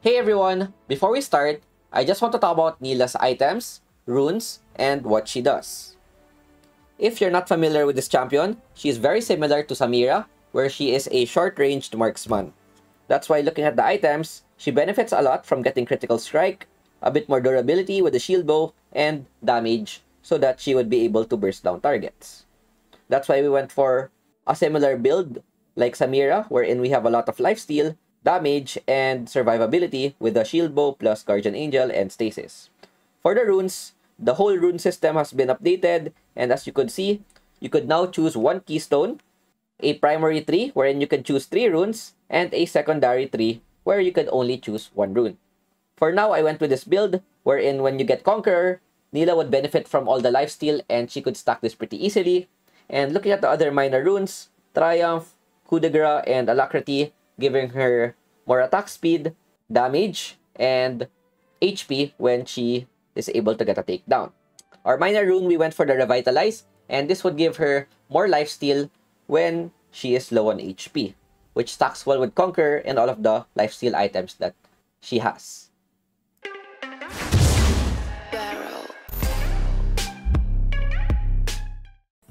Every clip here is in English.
Hey everyone! Before we start, I just want to talk about Nilah's items, runes, and what she does. If you're not familiar with this champion, she is very similar to Samira, where she is a short-ranged marksman. That's why looking at the items, she benefits a lot from getting critical strike, a bit more durability with the shield bow, and damage so that she would be able to burst down targets. That's why we went for a similar build like Samira, wherein we have a lot of lifesteal, damage, and survivability with the shield bow plus guardian angel and stasis. For the runes, the whole rune system has been updated, and as you could see, you could now choose one keystone, a primary tree wherein you can choose 3 runes, and a secondary tree where you could only choose 1 rune. For now, I went with this build wherein when you get Conqueror, Nilah would benefit from all the lifesteal and she could stack this pretty easily. And looking at the other minor runes, Triumph, Coup de Grace, and Alacrity, giving her more attack speed, damage, and HP when she is able to get a takedown. Our minor rune, we went for the Revitalize, and this would give her more lifesteal when she is low on HP, which stacks well with Conqueror and all of the lifesteal items that she has.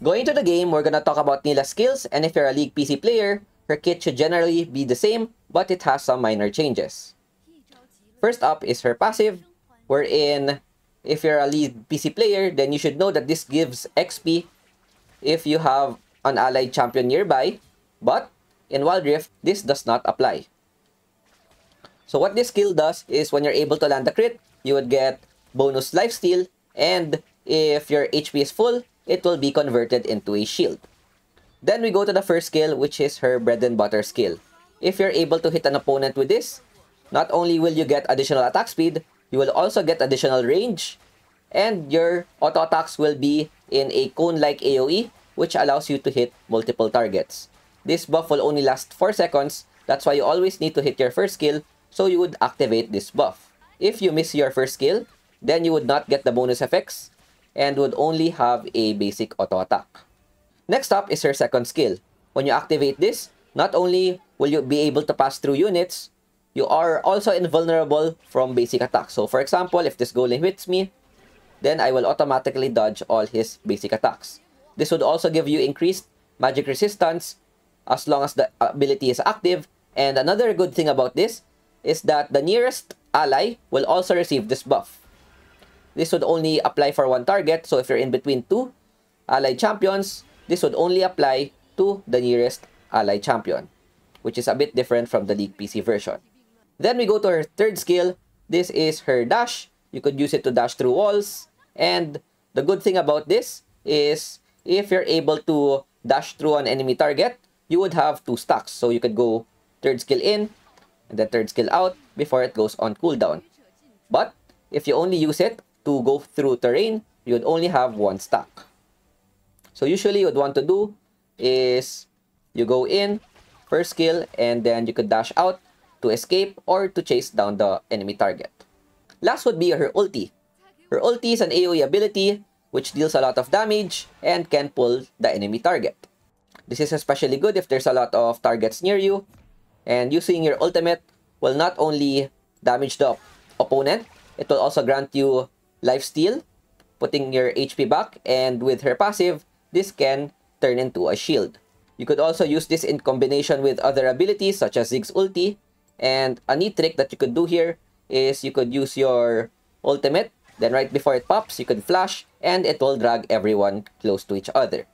Going into the game, we're gonna talk about Nilah's skills, and if you're a League PC player, her kit should generally be the same, but it has some minor changes. First up is her passive, wherein if you're a League PC player, then you should know that this gives XP if you have an allied champion nearby, but in wildrift, this does not apply. So what this skill does is when you're able to land a crit, you would get bonus lifesteal, and if your HP is full, it will be converted into a shield. Then we go to the first skill, which is her bread and butter skill. If you're able to hit an opponent with this, not only will you get additional attack speed, you will also get additional range, and your auto attacks will be in a cone-like AoE, which allows you to hit multiple targets. This buff will only last 4 seconds, that's why you always need to hit your first skill, so you would activate this buff. If you miss your first skill, then you would not get the bonus effects, and would only have a basic auto attack. Next up is her second skill. When you activate this, not only will you be able to pass through units, you are also invulnerable from basic attacks. So for example, if this golem hits me, then I will automatically dodge all his basic attacks. This would also give you increased magic resistance as long as the ability is active. And another good thing about this is that the nearest ally will also receive this buff. This would only apply for 1 target, so if you're in between 2 allied champions, this would only apply to the nearest allied champion, which is a bit different from the League PC version. Then we go to her third skill. This is her dash. You could use it to dash through walls, and the good thing about this is if you're able to dash through an enemy target, you would have 2 stacks. So you could go third skill in, and then third skill out before it goes on cooldown. But if you only use it to go through terrain, you would only have 1 stack. So usually what you want to do is you go in, first skill, and then you could dash out to escape or to chase down the enemy target. Last would be her ulti. Her ulti is an AoE ability which deals a lot of damage and can pull the enemy target. This is especially good if there's a lot of targets near you, and using your ultimate will not only damage the opponent, it will also grant you lifesteal, putting your HP back, and with her passive, this can turn into a shield. You could also use this in combination with other abilities such as Zig's ulti, and a neat trick that you could do here is you could use your ultimate, then right before it pops, you could flash, and it will drag everyone close to each other.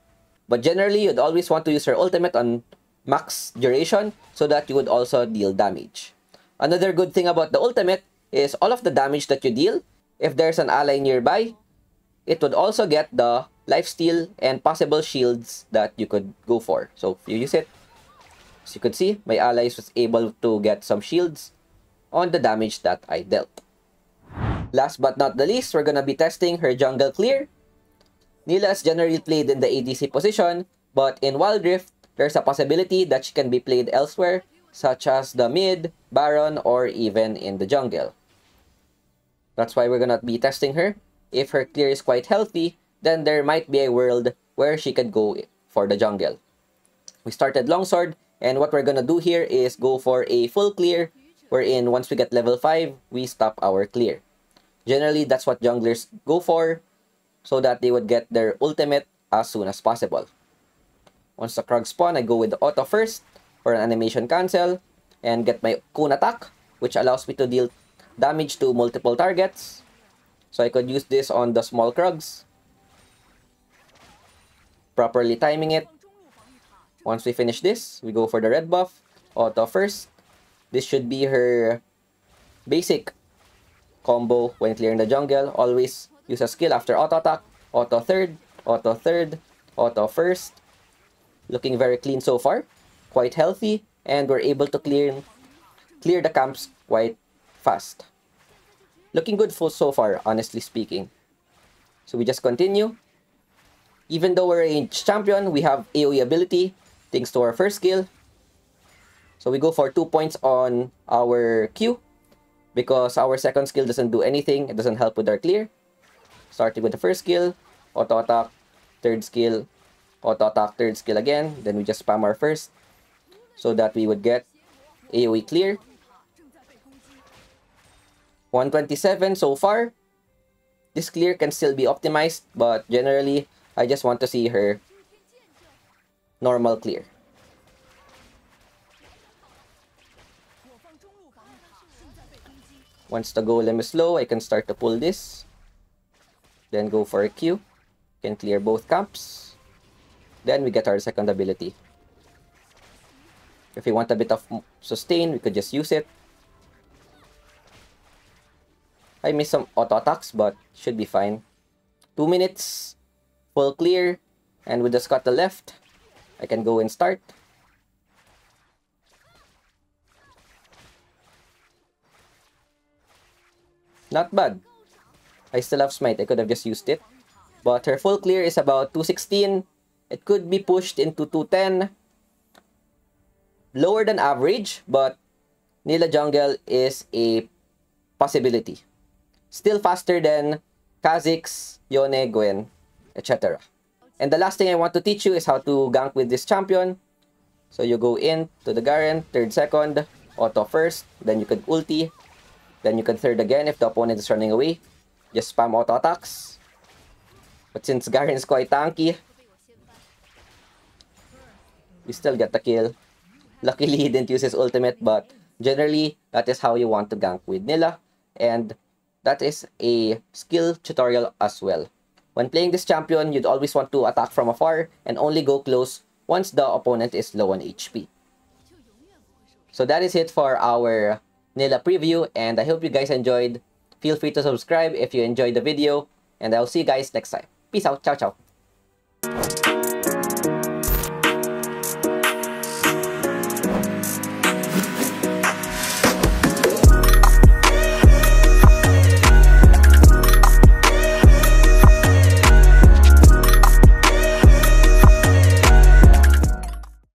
But generally, you'd always want to use your ultimate on max duration so that you would also deal damage. Another good thing about the ultimate is all of the damage that you deal, if there's an ally nearby, it would also get the lifesteal and possible shields that you could go for. So if you use it, as you could see, my allies was able to get some shields on the damage that I dealt. Last but not the least, we're gonna be testing her jungle clear. Nilah is generally played in the ADC position, but in wildrift, there's a possibility that she can be played elsewhere, such as the mid, baron, or even in the jungle. That's why we're gonna be testing her. If her clear is quite healthy, then there might be a world where she could go for the jungle. We started longsword, and what we're gonna do here is go for a full clear wherein once we get level 5, we stop our clear. Generally, that's what junglers go for, so that they would get their ultimate as soon as possible. Once the Krug spawn, I go with the auto first for an animation cancel and get my Kun attack, which allows me to deal damage to multiple targets. So I could use this on the small Krugs, properly timing it. Once we finish this, we go for the red buff, auto first. This should be her basic combo when clearing the jungle. Always use a skill after auto attack, auto third, auto first. Looking very clean so far, quite healthy, and we're able to clear the camps quite fast. Looking good so far, honestly speaking. So we just continue. Even though we're a champion, we have AoE ability thanks to our first skill. So we go for 2 points on our Q because our second skill doesn't do anything. It doesn't help with our clear. Starting with the first skill, auto attack, third skill, auto attack, third skill again. Then we just spam our first so that we would get AoE clear. 127 so far. This clear can still be optimized, but generally, I just want to see her normal clear. Once the golem is low, I can start to pull this. Then go for a Q. Can clear both camps. Then we get our second ability. If we want a bit of sustain, we could just use it. I missed some auto attacks, but should be fine. 2 minutes, full clear, and with the scuttle left, I can go and start. Not bad. I still have smite. I could have just used it. But her full clear is about 216. It could be pushed into 210. Lower than average, but Nilah jungle is a possibility. Still faster than Kha'Zix, Yone, Gwen, etc. And the last thing I want to teach you is how to gank with this champion. So you go in to the Garen, third second, auto first, then you could ulti, then you could third again if the opponent is running away. Just spam auto attacks. But since Garen is quite tanky, you still get the kill. Luckily, he didn't use his ultimate, but generally, that is how you want to gank with Nilah. And that is a skill tutorial as well. When playing this champion, you'd always want to attack from afar and only go close once the opponent is low on HP. So that is it for our Nilah preview, and I hope you guys enjoyed. Feel free to subscribe if you enjoyed the video, and I'll see you guys next time. Peace out. Ciao, ciao.